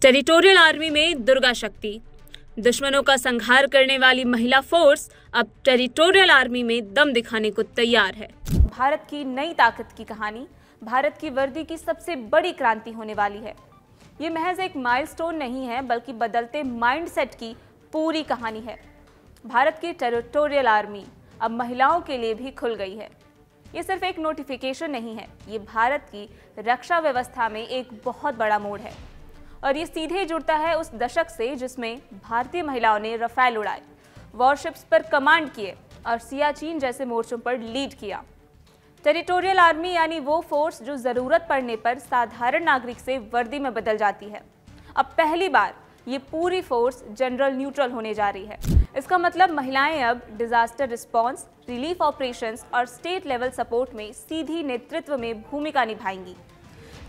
Territorial army में दुर्गा शक्ति, दुश्मनों का संहार करने वाली महिला फोर्स अब टेरिटोरियल आर्मी में दम दिखाने को तैयार है। भारत की नई ताकत की कहानी, भारत की वर्दी की सबसे बड़ी क्रांति होने वाली है। ये महज एक माइलस्टोन नहीं है, बल्कि बदलते माइंडसेट की पूरी कहानी है। भारत की टेरिटोरियल आर्मी अब महिलाओं के लिए भी खुल गई है। ये सिर्फ एक नोटिफिकेशन नहीं है, ये भारत की रक्षा व्यवस्था में एक बहुत बड़ा मोड़ है। और ये सीधे जुड़ता है उस दशक से जिसमें भारतीय महिलाओं ने रफेल उड़ाए, वॉरशिप्स पर कमांड किए और सियाचिन जैसे मोर्चों पर लीड किया। टेरिटोरियल आर्मी यानी वो फोर्स जो जरूरत पड़ने पर साधारण नागरिक से वर्दी में बदल जाती है। अब पहली बार ये पूरी फोर्स जनरल न्यूट्रल होने जा रही है। इसका मतलब महिलाएं अब डिजास्टर रिस्पांस, रिलीफ ऑपरेशंस और स्टेट लेवल सपोर्ट में सीधी नेतृत्व में भूमिका निभाएंगी।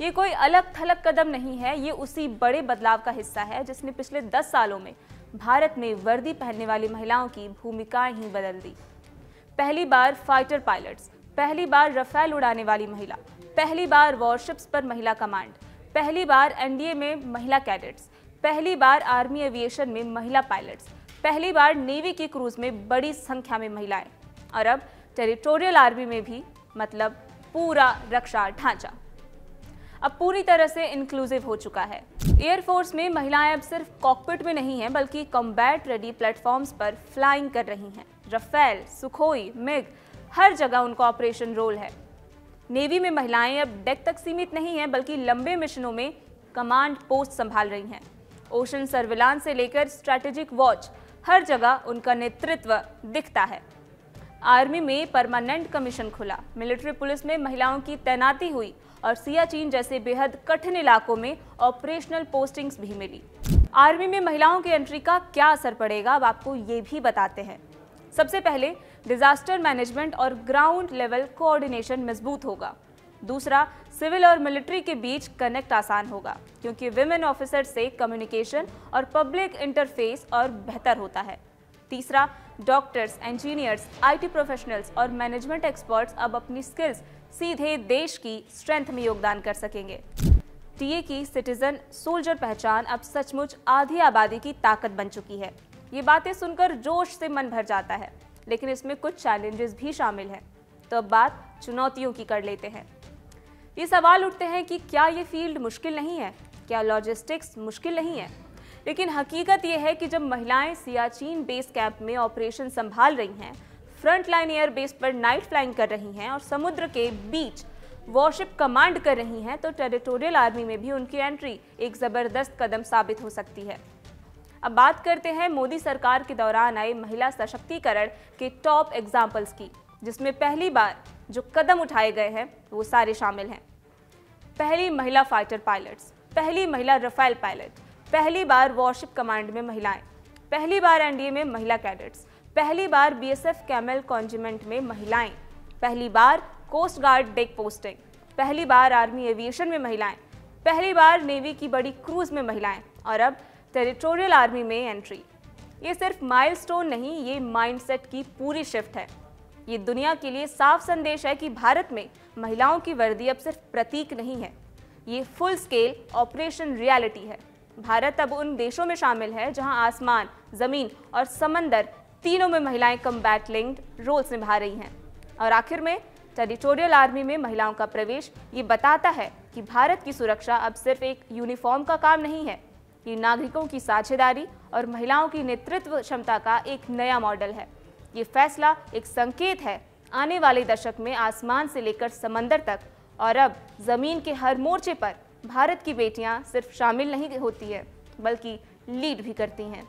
ये कोई अलग थलग कदम नहीं है, ये उसी बड़े बदलाव का हिस्सा है जिसने पिछले 10 सालों में भारत में वर्दी पहनने वाली महिलाओं की भूमिकाएं ही बदल दी। पहली बार फाइटर पायलट्स, पहली बार रफेल उड़ाने वाली महिला, पहली बार वॉरशिप्स पर महिला कमांड, पहली बार एनडीए में महिला कैडेट्स, पहली बार आर्मी एविएशन में महिला पायलट्स, पहली बार नेवी की क्रूज में बड़ी संख्या में महिलाएं, और अब टेरिटोरियल आर्मी में भी, मतलब पूरा रक्षा ढांचा अब पूरी तरह से इंक्लूसिव हो चुका है। एयरफोर्स में महिलाएं अब सिर्फ कॉकपिट में नहीं हैं, बल्कि कॉम्बैट रेडी प्लेटफॉर्म्स पर फ्लाइंग कर रही हैं। रफेल, सुखोई, मिग, हर जगह उनका ऑपरेशन रोल है। नेवी में महिलाएं अब डेक तक सीमित नहीं हैं, बल्कि लंबे मिशनों में कमांड पोस्ट संभाल रही हैं। ओशन सर्विलांस से लेकर स्ट्रैटेजिक वॉच, हर जगह उनका नेतृत्व दिखता है। आर्मी में परमानेंट कमीशन खुला, मिलिट्री पुलिस में महिलाओं की तैनाती हुई और सियाचिन जैसे बेहद कठिन इलाकों में ऑपरेशनल पोस्टिंग्स भी मिली। आर्मी में महिलाओं की एंट्री का क्या असर पड़ेगा, अब आपको ये भी बताते हैं। सबसे पहले डिजास्टर मैनेजमेंट और ग्राउंड लेवल कोऑर्डिनेशन मजबूत होगा। दूसरा, सिविल और मिलिट्री के बीच कनेक्ट आसान होगा, क्योंकि विमेन ऑफिसर से कम्युनिकेशन और पब्लिक इंटरफेस और बेहतर होता है। तीसरा, डॉक्टर्स, इंजीनियर्स, आईटी प्रोफेशनल्स और मैनेजमेंट एक्सपर्ट्स अब अपनी स्किल्स सीधे देश की स्ट्रेंथ में योगदान कर सकेंगे। टीए की सिटीजन सोल्जर पहचान अब सचमुच आधी आबादी की ताकत बन चुकी है। ये बातें सुनकर जोश से मन भर जाता है, लेकिन इसमें कुछ चैलेंजेस भी शामिल हैं। तो अब बात चुनौतियों की कर लेते हैं। ये सवाल उठते हैं कि क्या ये फील्ड मुश्किल नहीं है, क्या लॉजिस्टिक्स मुश्किल नहीं है। लेकिन हकीकत यह है कि जब महिलाएं सियाचिन बेस कैंप में ऑपरेशन संभाल रही हैं, फ्रंट लाइन एयर बेस पर नाइट फ्लाइंग कर रही हैं और समुद्र के बीच वॉरशिप कमांड कर रही हैं, तो टेरिटोरियल आर्मी में भी उनकी एंट्री एक जबरदस्त कदम साबित हो सकती है। अब बात करते हैं मोदी सरकार के दौरान आए महिला सशक्तिकरण के टॉप एग्जाम्पल्स की, जिसमें पहली बार जो कदम उठाए गए हैं वो सारे शामिल हैं। पहली महिला फाइटर पायलट्स, पहली महिला रफेल पायलट, पहली बार वॉरशिप कमांड में महिलाएं, पहली बार एनडीए में महिला कैडेट्स, पहली बार बीएसएफ कैमल कॉन्जिमेंट में महिलाएं, पहली बार कोस्ट गार्ड डेक पोस्टिंग, पहली बार आर्मी एविएशन में महिलाएं, पहली बार नेवी की बड़ी क्रूज में महिलाएं, और अब टेरिटोरियल आर्मी में एंट्री। ये सिर्फ माइलस्टोन नहीं, ये माइंडसेट की पूरी शिफ्ट है। ये दुनिया के लिए साफ संदेश है कि भारत में महिलाओं की वर्दी अब सिर्फ प्रतीक नहीं है, ये फुल स्केल ऑपरेशन रियलिटी है। भारत अब उन देशों में शामिल है जहां आसमान, जमीन और समंदर तीनों में महिलाएं कम्बैट लिंक्ड रोल्स निभा रही हैं। और आखिर में टेरिटोरियल आर्मी में महिलाओं का प्रवेश ये बताता है कि भारत की सुरक्षा अब सिर्फ एक यूनिफॉर्म का काम नहीं है, ये नागरिकों की साझेदारी और महिलाओं की नेतृत्व क्षमता का एक नया मॉडल है। ये फैसला एक संकेत है आने वाले दशक में आसमान से लेकर समंदर तक, और अब जमीन के हर मोर्चे पर भारत की बेटियां सिर्फ शामिल नहीं होती है, बल्कि लीड भी करती हैं।